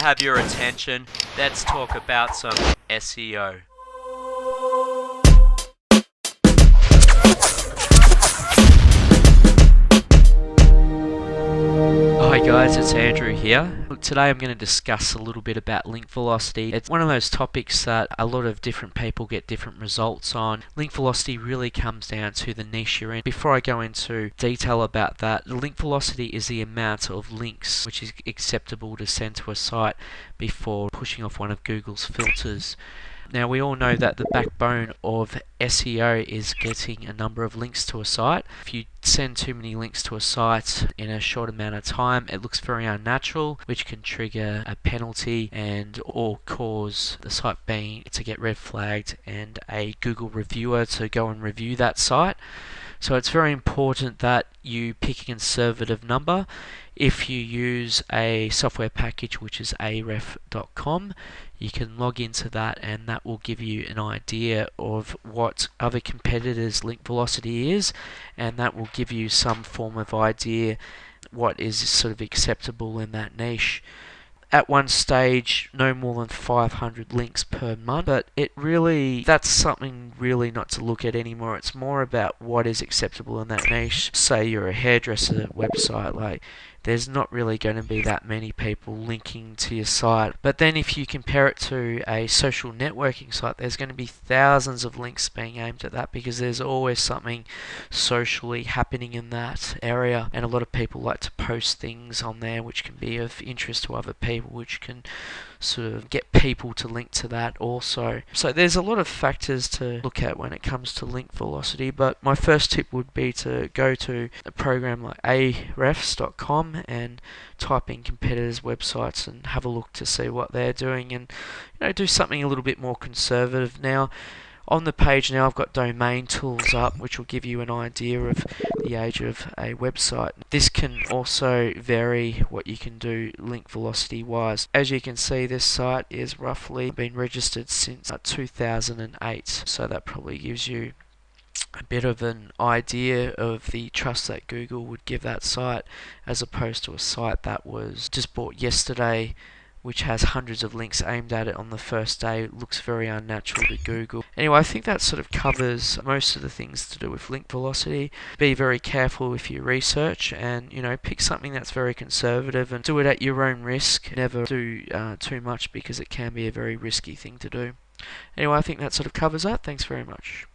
have your attention. Let's talk about some SEO. Hi guys, it's Andrew here. Look, today I'm going to discuss a little bit about link velocity. It's one of those topics that a lot of different people get different results on. Link velocity really comes down to the niche you're in. Before I go into detail about that, link velocity is the amount of links which is acceptable to send to a site before pushing off one of Google's filters. Now, we all know that the backbone of SEO is getting a number of links to a site. If you send too many links to a site in a short amount of time, it looks very unnatural, which can trigger a penalty and or cause the site to get red flagged and a Google reviewer to go and review that site. So it's very important that you pick a conservative number. If you use a software package which is aref.com, you can log into that and that will give you an idea of what other competitors' link velocity is, and that will give you some form of idea what is sort of acceptable in that niche. At one stage, no more than 500 links per month, but that's something really not to look at anymore. It's more about what is acceptable in that niche. Say you're a hairdresser website, there's not really going to be that many people linking to your site. But then if you compare it to a social networking site, there's going to be thousands of links being aimed at that because there's always something socially happening in that area. And a lot of people like to post things on there which can be of interest to other people, which can sort of get people to link to that also. So there's a lot of factors to look at when it comes to link velocity, but my first tip would be to go to a program like arefs.com and type in competitors' websites and have a look to see what they're doing, and do something a little bit more conservative. Now, on the page now I've got domain tools up, which will give you an idea of the age of a website. This can also vary what you can do link velocity wise. As you can see, this site is roughly been registered since 2008, so that probably gives you a bit of an idea of the trust that Google would give that site, as opposed to a site that was just bought yesterday, which has hundreds of links aimed at it on the first day. It looks very unnatural to Google. Anyway, I think that sort of covers most of the things to do with link velocity. Be very careful with your research and, pick something that's very conservative and do it at your own risk. Never do too much because it can be a very risky thing to do. Anyway, I think that sort of covers that. Thanks very much.